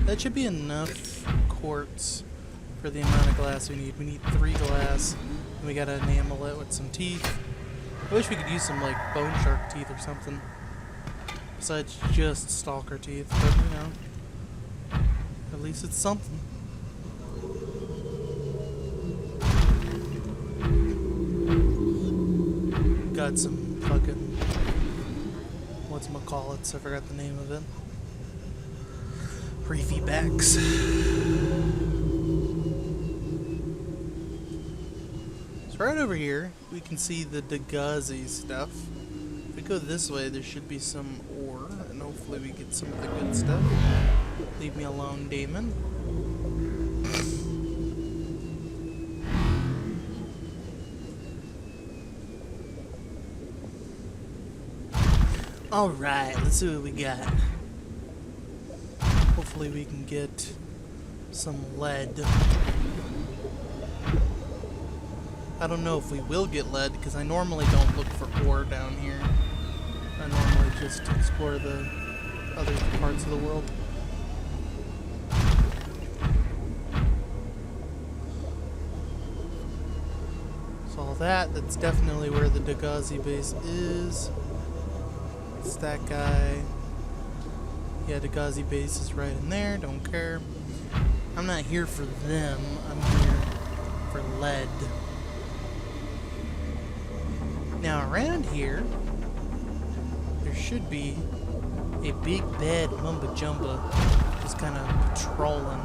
That should be enough quartz for the amount of glass we need. We need 3 glass, and we gotta enamel it with some teeth. I wish we could use some, like, bone shark teeth or something. Besides just stalker teeth, but, you know, at least it's something. Got some fucking, whatchamacallits, I forgot the name of it. Reefy backs. So right over here, we can see the Dagazi stuff. If we go this way, there should be some ore, and hopefully we get some of the good stuff. Leave me alone, Damon. Alright, let's see what we got. Hopefully we can get some lead. I don't know if we will get lead, because I normally don't look for ore down here. I normally just explore the other parts of the world. So all that's definitely where the Dagazi base is. It's that guy. Yeah, Dagazi base is right in there, don't care. I'm not here for them, I'm here for lead. Now around here, there should be a big bad mumba jumba just kind of patrolling.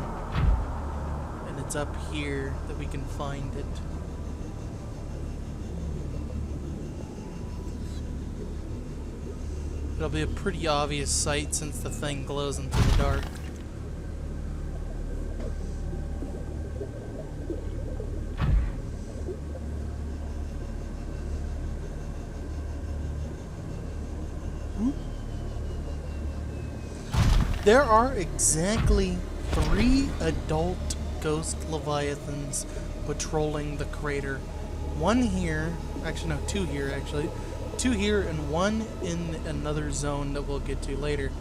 And it's up here that we can find it. It'll be a pretty obvious sight since the thing glows into the dark. There are exactly 3 adult ghost leviathans patrolling the crater. 1 here, actually no, 2 here actually. 2 here and 1 in another zone that we'll get to later.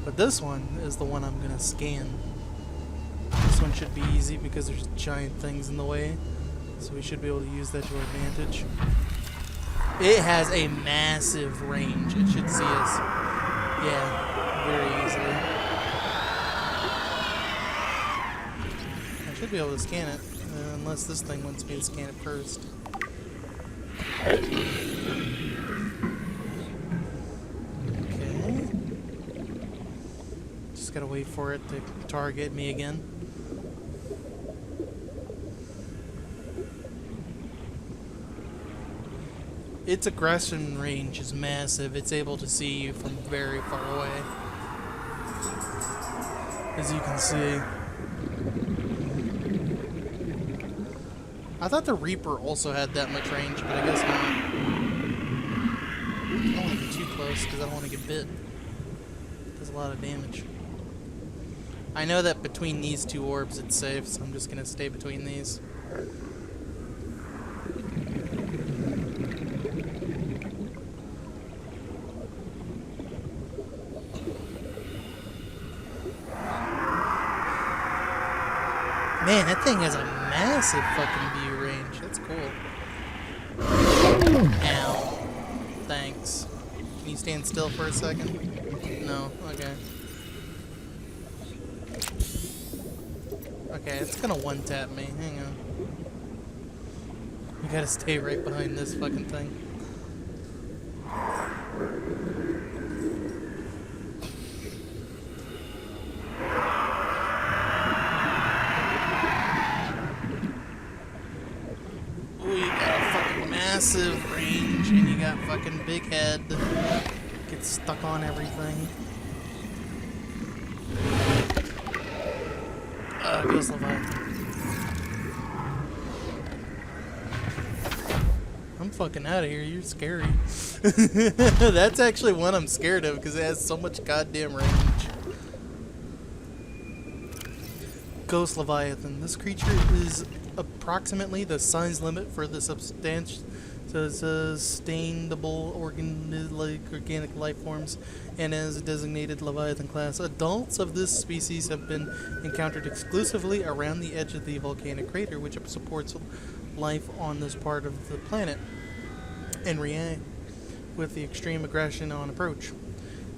But this one is the one I'm gonna scan. This one should be easy because there's giant things in the way. So we should be able to use that to our advantage. It has a massive range. It should see us. Yeah, very easily. I should be able to scan it. Unless this thing wants me to scan it first. Gotta wait for it to target me again. Its aggression range is massive. It's able to see you from very far away. As you can see. I thought the Reaper also had that much range, but I guess not. I don't want to get too close because I don't want to get bit. It does a lot of damage. I know that between these 2 orbs it's safe, so I'm just gonna stay between these. Man, that thing has a massive fucking view range. That's cool. Ow. Thanks. Can you stand still for a second? No? Okay. Okay, it's gonna one-tap me. Hang on. We gotta stay right behind this fucking thing. Ooh, you got a fucking massive range, and you got fucking big head. Gets stuck on everything. Ghost Leviathan. I'm fucking out of here. You're scary. That's actually one I'm scared of because it has so much goddamn range. Ghost Leviathan. This creature is approximately the size limit for the So it says sustainable organic life forms, and as a designated Leviathan class, adults of this species have been encountered exclusively around the edge of the volcanic crater, which supports life on this part of the planet, and react with the extreme aggression on approach.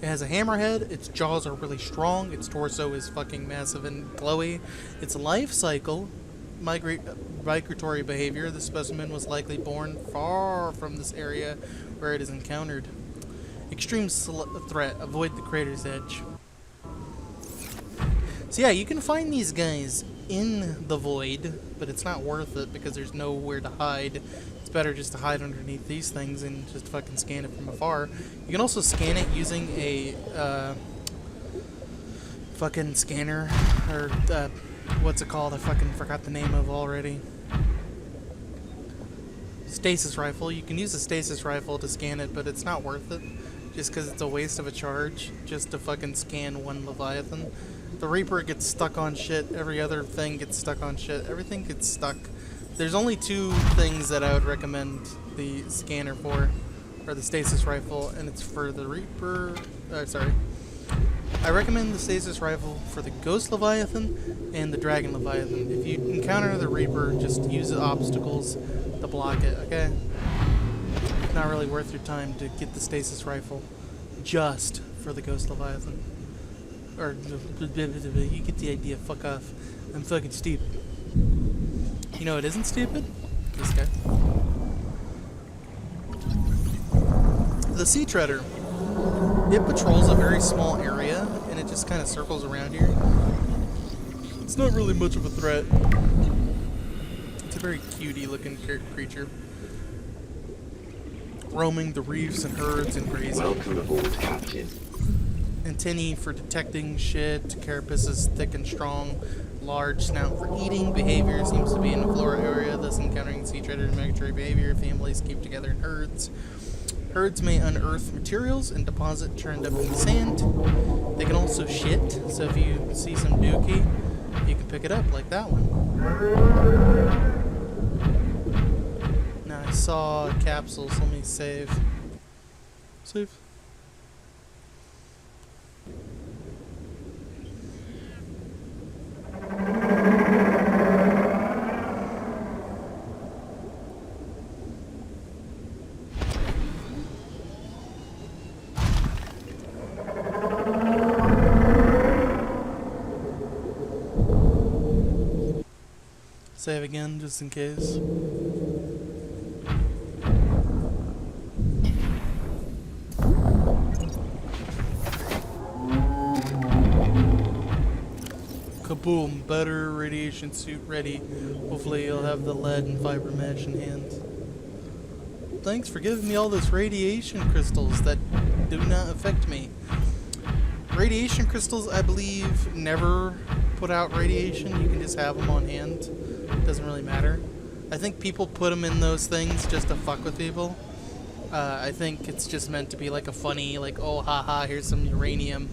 It has a hammerhead, its jaws are really strong, its torso is fucking massive and glowy. Its life cycle, migratory behavior, the specimen was likely born far from this area where it is encountered. Extreme threat, avoid the crater's edge. So yeah, you can find these guys in the void, but it's not worth it because there's nowhere to hide. It's better just to hide underneath these things and just fucking scan it from afar. You can also scan it using a fucking scanner, or what's it called? I fucking forgot the name of already. Stasis rifle. You can use a stasis rifle to scan it, but it's not worth it. Just because it's a waste of a charge just to fucking scan one Leviathan. The Reaper gets stuck on shit. Every other thing gets stuck on shit. Everything gets stuck. There's only two things that I would recommend the scanner for, or the stasis rifle, and it's for the Reaper. I recommend the stasis rifle for the Ghost Leviathan and the Dragon Leviathan. If you encounter the Reaper, just use the obstacles to block it, okay? It's not really worth your time to get the stasis rifle just for the Ghost Leviathan. Or, you get the idea, fuck off. I'm fucking stupid. You know it isn't stupid? This guy. The Sea Treader. It patrols a very small area, and it just kind of circles around here. It's not really much of a threat. It's a very cutie looking creature. Roaming the reefs and herds and grazing. Welcome aboard, Captain. Antennae for detecting shit. Carapace is thick and strong. Large snout for eating. Behavior seems to be in the flora area, thus encountering sea treader and migratory behavior. Families keep together in herds. Herds may unearth materials and deposit turned up in the sand. They can also shit, so if you see some dookie, you can pick it up like that one. Now I saw a capsule, so let me save. Save. Save again, just in case. Kaboom! Better radiation suit ready. Hopefully you'll have the lead and fiber mesh in hand. Thanks for giving me all those radiation crystals that do not affect me. Radiation crystals, I believe, never put out radiation. You can just have them on hand. Doesn't really matter. I think people put them in those things just to fuck with people. I think it's just meant to be like a funny, like, oh, haha, here's some uranium.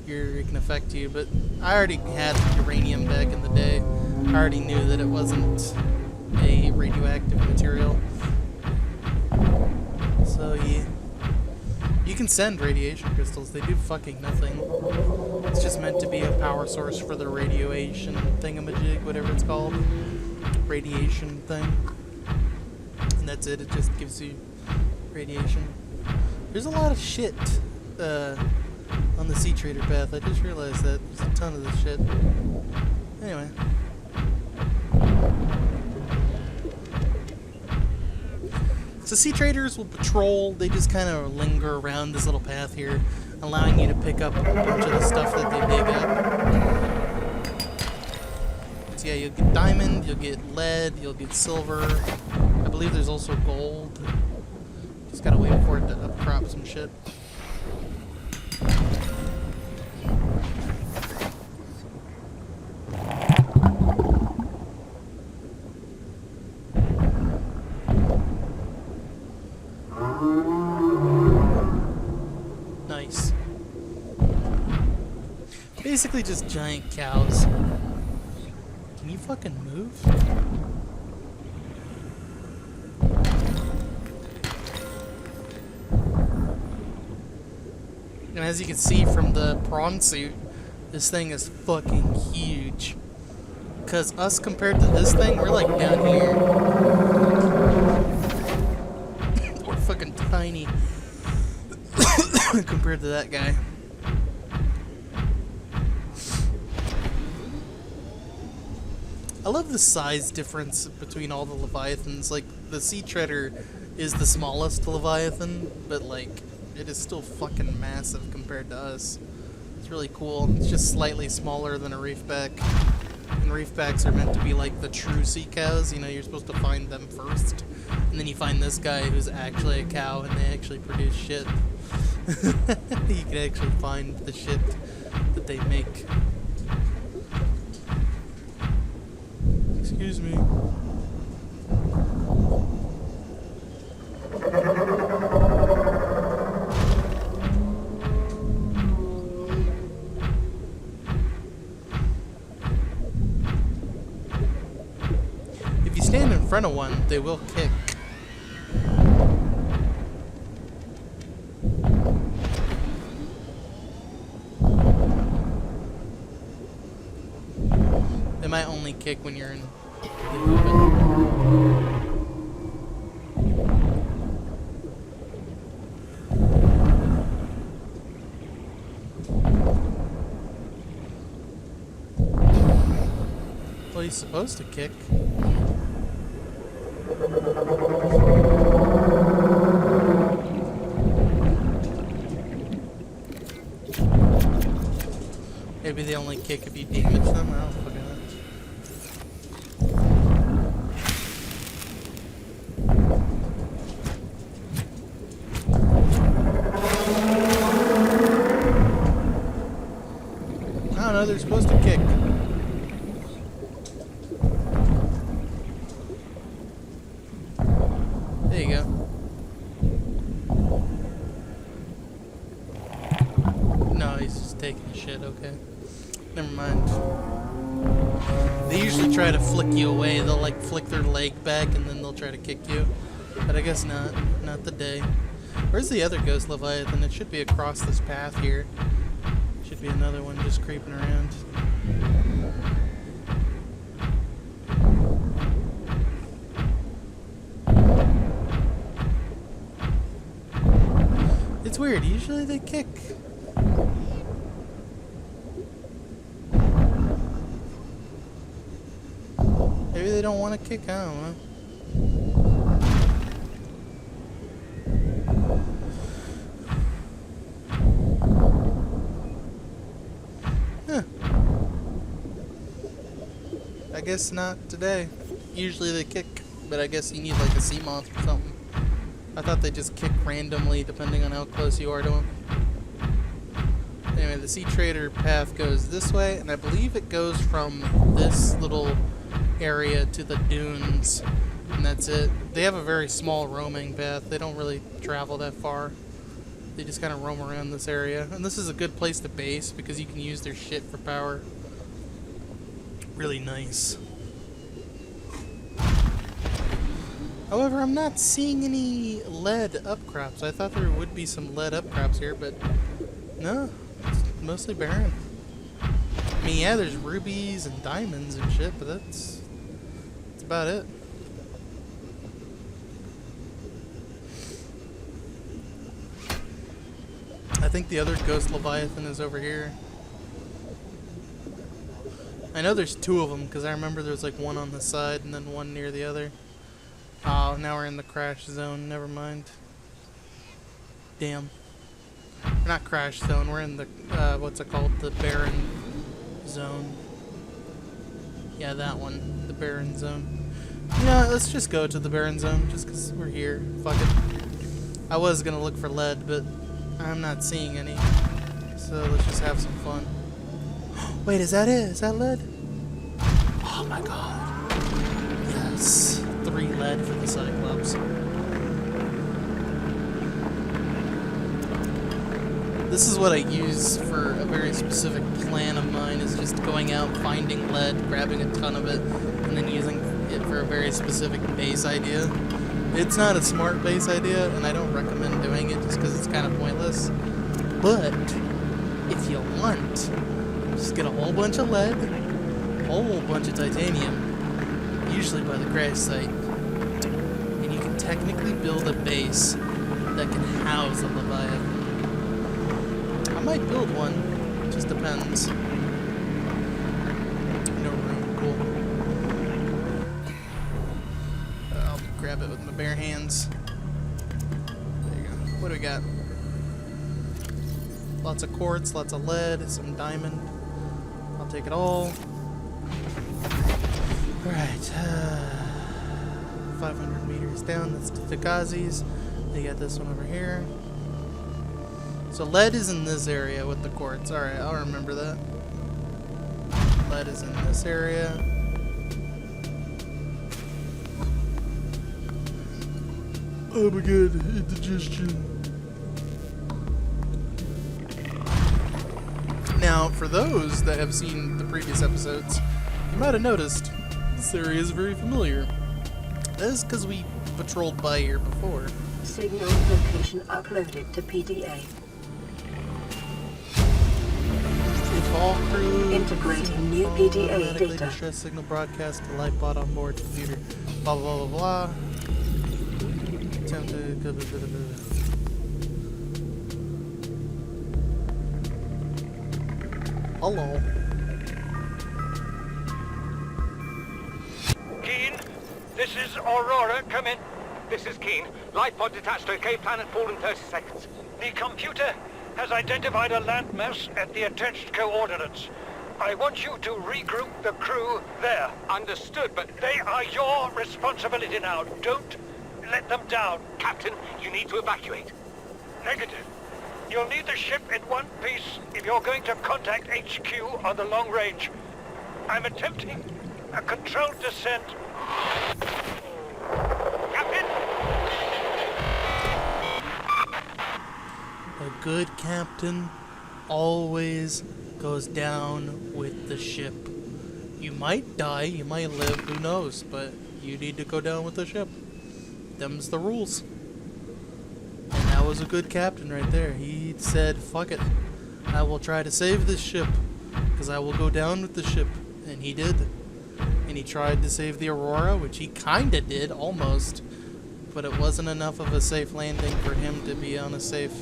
It can affect you. But I already had uranium back in the day. I already knew that it wasn't a radioactive material. So, yeah. You can send radiation crystals. They do fucking nothing. It's just meant to be a power source for the radiation thingamajig, whatever it's called. Radiation thing. And that's it. It just gives you radiation. There's a lot of shit on the Sea Trader path. I just realized that. There's a ton of this shit. Anyway. So Sea Traders will patrol. They just kind of linger around this little path here, allowing you to pick up a bunch of the stuff that they dig up. So yeah, you'll get diamond, you'll get lead, you'll get silver. I believe there's also gold. Just gotta wait for it to upcrop some shit. Nice. Basically just giant cows. Can you fucking move? And as you can see from the prawn suit, this thing is fucking huge. Because us compared to this thing, we're like down here. We're fucking tiny compared to that guy. I love the size difference between all the Leviathans. Like, the Sea Treader is the smallest Leviathan, but like, it is still fucking massive compared to us. It's really cool. It's just slightly smaller than a reefback. And reefbacks are meant to be like the true sea cows. You know, you're supposed to find them first. And then you find this guy who's actually a cow and they actually produce shit. You can actually find the shit that they make. Excuse me. If you stand in front of one, they will kick. They might only kick when you're in the open. Well, he's supposed to kick. Maybe they only kick if you damage them. I don't fucking know. I don't know, they're supposed to kick. There you go. No, he's just taking the shit, okay. Never mind. They usually try to flick you away. They'll like flick their leg back and then they'll try to kick you. But I guess not. Not today. Where's the other ghost Leviathan? It should be across this path here. Should be another one just creeping around. It's weird. Usually they kick. Maybe they don't want to kick. I don't know. I guess not today. Usually they kick, but I guess you need like a sea moth or something. I thought they just kick randomly depending on how close you are to them. Anyway, the Sea Trader path goes this way, and I believe it goes from this little area to the dunes, and that's it. They have a very small roaming path. They don't really travel that far. They just kind of roam around this area, and this is a good place to base because you can use their shit for power. Really nice. However, I'm not seeing any lead upcrops. I thought there would be some lead upcrops here, but no, it's mostly barren. I mean, yeah, there's rubies and diamonds and shit, but that's about it. I think the other ghost Leviathan is over here. I know there's two of them because I remember there's like one on the side and then one near the other. Oh, now we're in the crash zone. Never mind. Damn. We're not crash zone. We're in the, what's it called? The barren zone. Yeah, that one. The barren zone. You know, let's just go to the barren zone just because we're here. Fuck it. I was going to look for lead, but I'm not seeing any. So let's just have some fun. Wait, is that it? Is that lead? Oh my god. Yes. 3 lead for the Cyclops. This is what I use for a very specific plan of mine, is just going out, finding lead, grabbing a ton of it, and then using it for a very specific base idea. It's not a smart base idea, and I don't recommend doing it just because it's kind of pointless. But if you want, just get a whole bunch of lead, a whole bunch of titanium, usually by the crash site, and you can technically build a base that can house a Leviathan. I might build one, just depends. No room, cool. I'll grab it with my bare hands. There you go. What do we got? Lots of quartz, lots of lead, some diamond. I'll take it all. Alright, 500 meters down, that's the Gazis. They got this one over here. So lead is in this area with the quartz. Alright, I'll remember that. Lead is in this area. Oh my god, indigestion. Now, for those that have seen the previous episodes, you might have noticed this area is very familiar. That is because we patrolled by here before. Signal location uploaded to PDA. All crew. Integrating new PDA data. Distress signal broadcast to light bot on board computer. Blah blah blah blah blah. Attempt to. Hello. Keen, this is Aurora. Come in. This is Keen. Life pod detached to Cape Planet Pool in 30 seconds. The computer has identified a landmass at the attached coordinates. I want you to regroup the crew there. Understood, but they are your responsibility now. Don't let them down. Captain, you need to evacuate. Negative. You'll need the ship in one piece if you're going to contact HQ on the long range. I'm attempting a controlled descent. Captain? A good captain always goes down with the ship. You might die, you might live, who knows, but you need to go down with the ship. Them's the rules. And that was a good captain right there. He said, fuck it. I will try to save this ship, because I will go down with the ship. And he did. And he tried to save the Aurora, which he kinda did, almost. But it wasn't enough of a safe landing for him to be on a safe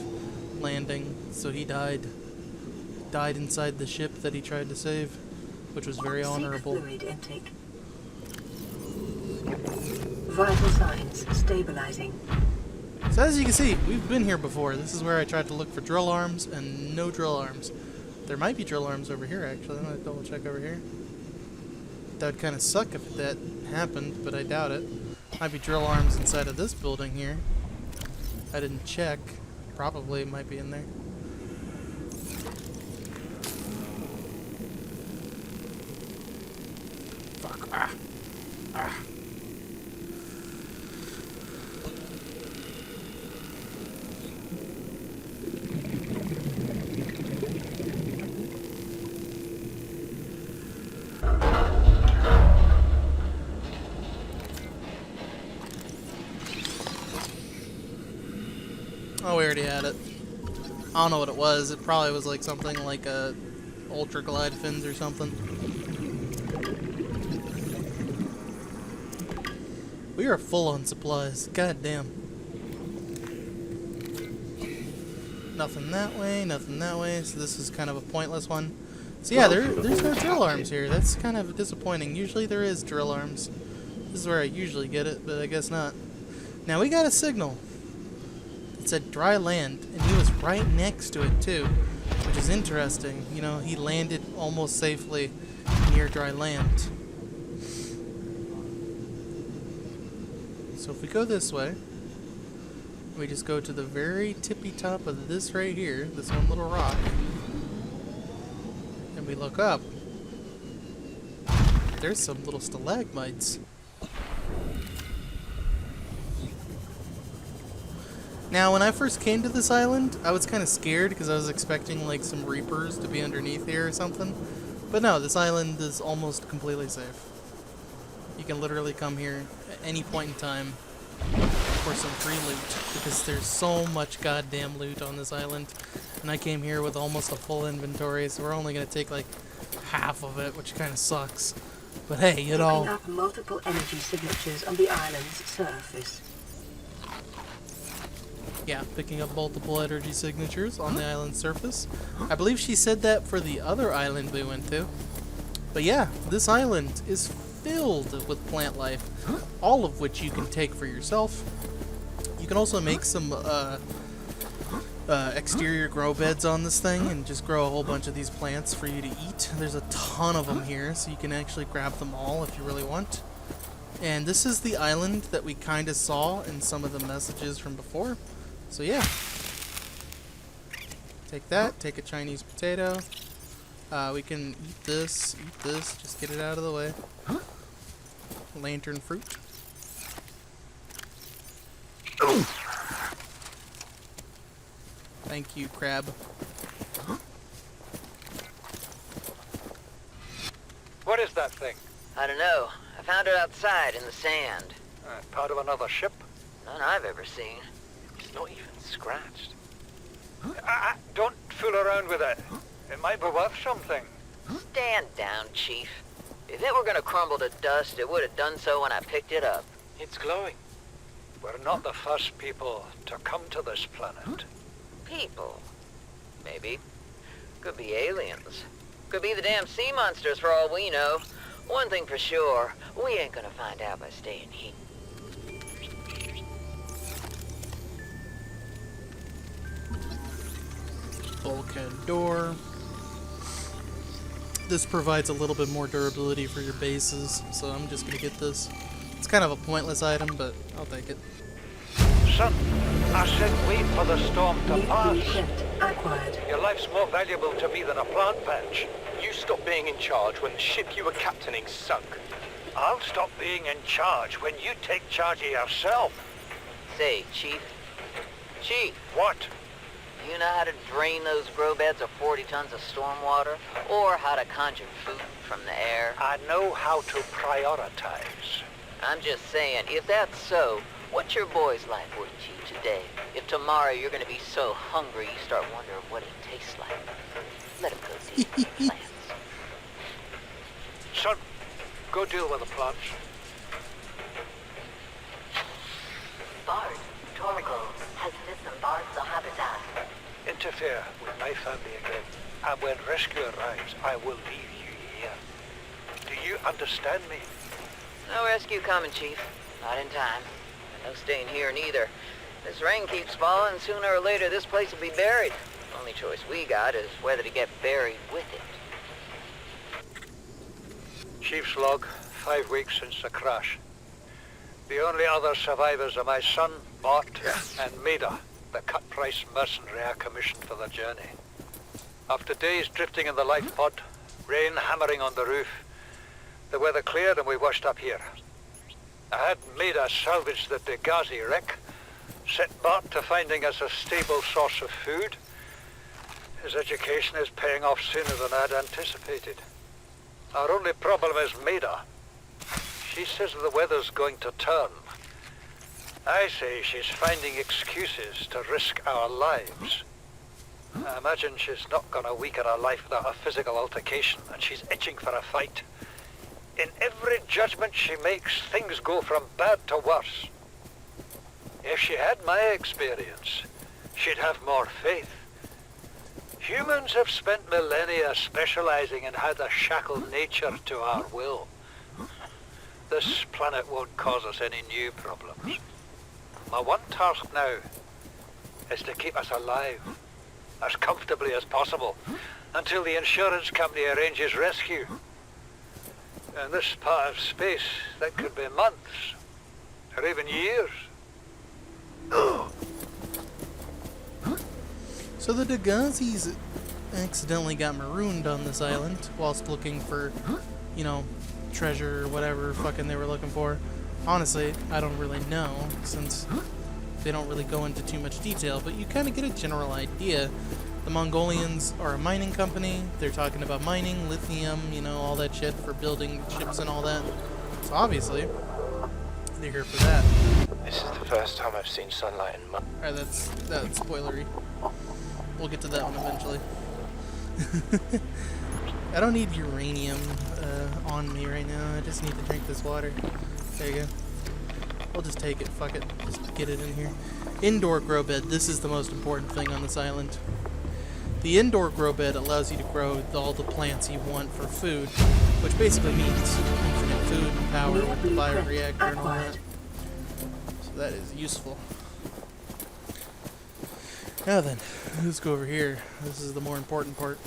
landing, so he died. Died inside the ship that he tried to save, which was very honorable. Fluid intake. Vital signs stabilizing. So as you can see, we've been here before. This is where I tried to look for drill arms, and no drill arms. There might be drill arms over here, actually. I'm gonna double check over here. That would kind of suck if that happened, but I doubt it. Might be drill arms inside of this building here. I didn't check. Probably might be in there. Fuck. Ah. Ah. Oh, we already had it. I don't know what it was. It probably was like something like a ultra glide fins or something. We are full on supplies. God damn. Nothing that way, nothing that way. So this is kind of a pointless one. So yeah, there's no drill arms here. That's kind of disappointing. Usually there is drill arms. This is where I usually get it, but I guess not. Now we got a signal. It said dry land, and he was right next to it too, which is interesting. You know, he landed almost safely near dry land. So if we go this way, we just go to the very tippy top of this right here, this one little rock, and we look up. There's some little stalagmites. Now, when I first came to this island, I was kind of scared because I was expecting like some reapers to be underneath here or something. But no, this island is almost completely safe. You can literally come here at any point in time for some free loot because there's so much goddamn loot on this island. And I came here with almost a full inventory, so we're only going to take like half of it, which kind of sucks. But hey, you Picking know, up multiple energy signatures on the island's surface. yeah, picking up multiple energy signatures on the island's surface. I believe she said that for the other island we went to. But yeah, this island is filled with plant life, all of which you can take for yourself. You can also make some exterior grow beds on this thing and just grow a whole bunch of these plants for you to eat. There's a ton of them here, so you can actually grab them all if you really want. And this is the island that we kind of saw in some of the messages from before. So yeah. Take that, take a Chinese potato. We can eat this, just get it out of the way. Lantern fruit. Thank you, crab. What is that thing? I don't know. I found it outside in the sand. Part of another ship? None I've ever seen. It's not even scratched. Don't fool around with it. It might be worth something. Stand down, Chief. If it were gonna crumble to dust, it would have done so when I picked it up. It's glowing. We're not the first people to come to this planet. People. Maybe. Could be aliens. Could be the damn sea monsters for all we know. One thing for sure, we ain't gonna find out by staying here. Bulkhead door. This provides a little bit more durability for your bases, so I'm just gonna get this. It's kind of a pointless item, but I'll take it. Son, I said wait for the storm to New pass. blueprint acquired. Your life's more valuable to me than a plant patch. You stopped being in charge when the ship you were captaining sunk. I'll stop being in charge when you take charge of yourself. Say, Chief. Chief, What? you know how to drain those grow beds of 40 tons of storm water? Or how to conjure food from the air? I know how to prioritize. I'm just saying, if that's so, what's your boy's life worth to you today? If tomorrow you're gonna be so hungry you start wondering what it tastes like. Let him go see the plants. Son, go deal with the plants. Bard, Torgo has disembarked the habitat. Interfere with my family again, and when rescue arrives, I will leave you here. Do you understand me? No rescue coming, Chief. Not in time. And no staying here neither. This rain keeps falling, sooner or later this place will be buried. Only choice we got is whether to get buried with it. Chief's log, 5 weeks since the crash. The only other survivors are my son, Bart, and Maida, the cut-price mercenary I commissioned for the journey. After days drifting in the life pod, rain hammering on the roof, the weather cleared and we washed up here. I had Maida salvage the Degazi wreck, set Bart to finding us a stable source of food. His education is paying off sooner than I'd anticipated. Our only problem is Maida. She says the weather's going to turn. I say she's finding excuses to risk our lives. I imagine she's not gonna weaken her life without a physical altercation, and she's itching for a fight. In every judgment she makes, things go from bad to worse. If she had my experience, she'd have more faith. Humans have spent millennia specializing in how to shackle nature to our will. This planet won't cause us any new problems. My one task now is to keep us alive, as comfortably as possible, until the insurance company arranges rescue. In this part of space, that could be months, or even years. So the Degazis accidentally got marooned on this island whilst looking for, you know, treasure or whatever fucking they were looking for. Honestly, I don't really know, since they don't really go into too much detail, but you kind of get a general idea. The Mongolians are a mining company. They're talking about mining, lithium, you know, all that shit for building ships and all that. So obviously, they're here for that. This is the first time I've seen sunlight in months. Alright, that's spoilery. we'll get to that one eventually. I don't need uranium on me right now. I just need to drink this water. There you go. I'll just take it. Fuck it. Just get it in here. Indoor grow bed. This is the most important thing on this island. The indoor grow bed allows you to grow all the plants you want for food, which basically means infinite food and power with the bioreactor and all that. So that is useful. Now then, let's go over here. This is the more important part.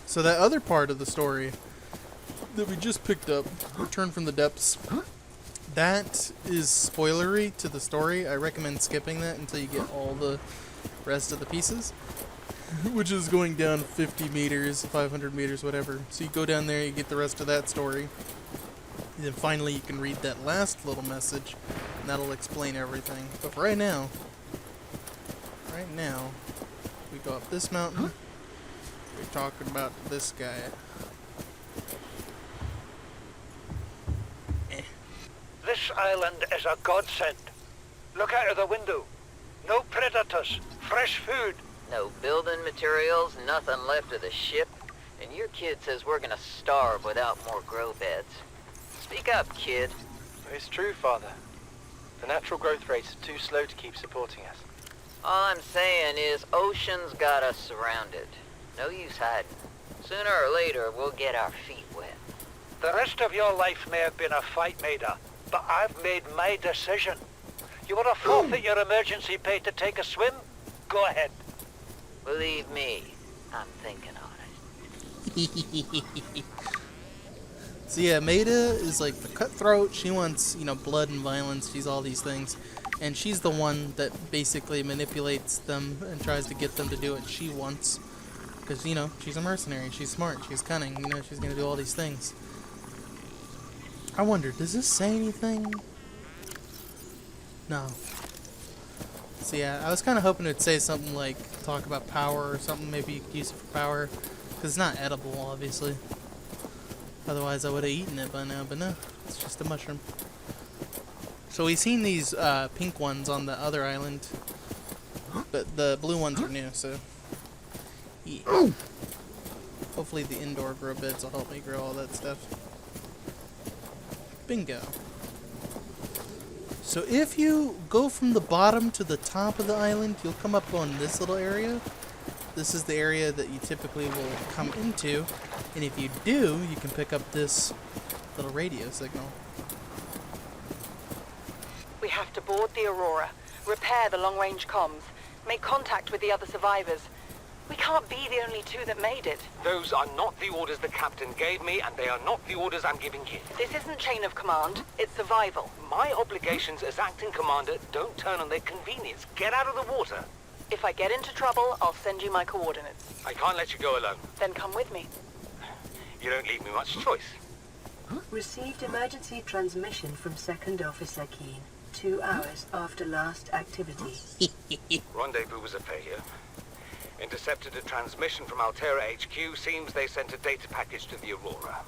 So that other part of the story that we just picked up, Return from the Depths, that is spoilery to the story. I recommend skipping that until you get all the rest of the pieces, which is going down 50 meters, 500 meters, whatever. So you go down there, you get the rest of that story, and then finally you can read that last little message, and that'll explain everything. But for right now, we go up this mountain. We're talking about this guy. This island is a godsend. Look out of the window. No predators, fresh food. No building materials, nothing left of the ship. And your kid says we're gonna starve without more grow beds. Speak up, kid. It's true, Father. The natural growth rates are too slow to keep supporting us. All I'm saying is ocean's got us surrounded. No use hiding. Sooner or later, we'll get our feet wet. The rest of your life may have been a fight, Maida, but I've made my decision. You want to forfeit your emergency pay to take a swim? Go ahead. Believe me, I'm thinking on it. So yeah, Maida is like the cutthroat. She wants, blood and violence. She's all these things. And she's the one that basically manipulates them and tries to get them to do what she wants. Because, she's a mercenary. She's smart. She's cunning. She's going to do all these things. I wonder, does this say anything? No. So yeah, I was kind of hoping it would say something like, talk about power or something. Maybe you could use it for power. Because it's not edible, obviously. Otherwise I would have eaten it by now, but no. It's just a mushroom. So we've seen these pink ones on the other island. But the blue ones are new, so... yeah. Hopefully the indoor grow beds will help me grow all that stuff. Bingo. So if you go from the bottom to the top of the island, you'll come up on this little area. This is the area that you typically will come into. And if you do, you can pick up this little radio signal. We have to board the Aurora, repair the long-range comms, make contact with the other survivors. We can't be the only two that made it. Those are not the orders the captain gave me, and they are not the orders I'm giving you. This isn't chain of command, it's survival. My obligations as acting commander don't turn on their convenience. Get out of the water. If I get into trouble, I'll send you my coordinates. I can't let you go alone. Then come with me. You don't leave me much choice. Received emergency transmission from Second Officer Keen. 2 hours after last activity. Rendezvous was a failure. Intercepted a transmission from Altera HQ. Seems they sent a data package to the Aurora.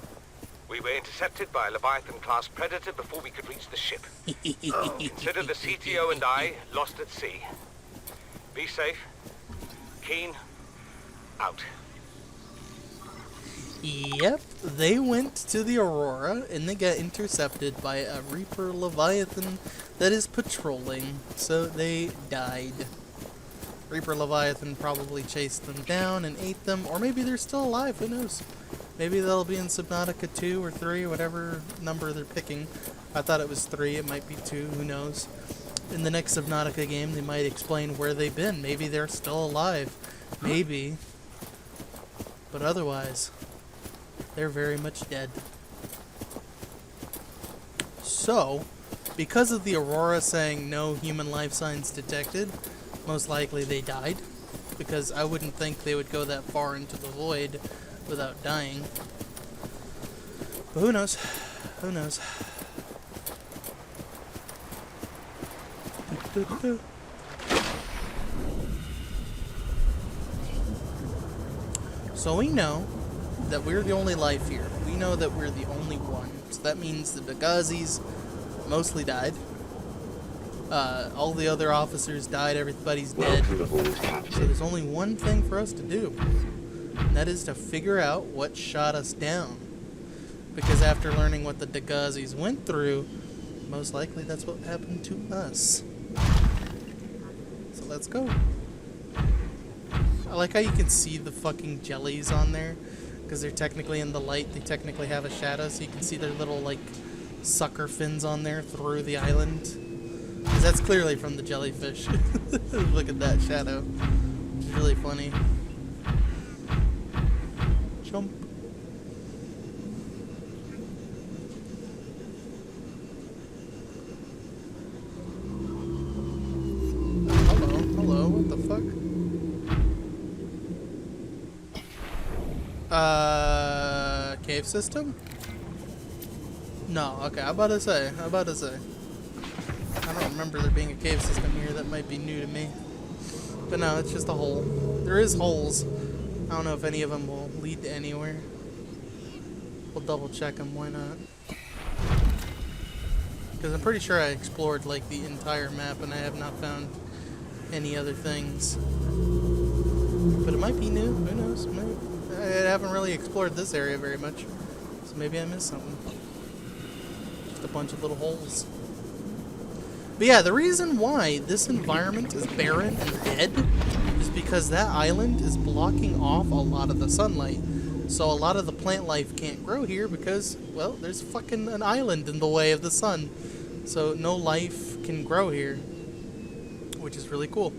We were intercepted by a Leviathan-class predator before we could reach the ship. Consider the CTO and I lost at sea. Be safe. Keen. Out. Yep, they went to the Aurora and they got intercepted by a Reaper Leviathan that is patrolling, so they died. Reaper Leviathan probably chased them down and ate them, or maybe they're still alive, who knows? Maybe they'll be in Subnautica 2 or 3, whatever number they're picking. I thought it was 3, it might be 2, who knows? In the next Subnautica game, they might explain where they've been. Maybe they're still alive. Maybe. But otherwise, they're very much dead. So, because of the Aurora saying no human life signs detected, most likely they died. Because I wouldn't think they would go that far into the void without dying. But who knows? Who knows? So we know that we're the only life here. We know that we're the only one. So that means the Dagazis mostly died. All the other officers died, everybody's dead. So there's only one thing for us to do, and that is to figure out what shot us down. Because after learning what the Degazis went through, most likely that's what happened to us. So let's go. I like how you can see the fucking jellies on there, because they're technically in the light, they technically have a shadow, so you can see their little, like, sucker fins on there through the island. Because that's clearly from the jellyfish. Look at that shadow. It's really funny. Jump. Hello, what the fuck? Cave system? No, okay, I'm about to say. I don't remember there being a cave system here. That might be new to me. But no, it's just a hole. There is holes. I don't know if any of them will lead to anywhere. We'll double check them, why not? Because I'm pretty sure I explored like the entire map and I have not found any other things. But it might be new, who knows? I haven't really explored this area very much. So maybe I missed something. Just a bunch of little holes. But yeah, the reason why this environment is barren and dead is because that island is blocking off a lot of the sunlight. So a lot of the plant life can't grow here because, well, there's fucking an island in the way of the sun. So no life can grow here, which is really cool.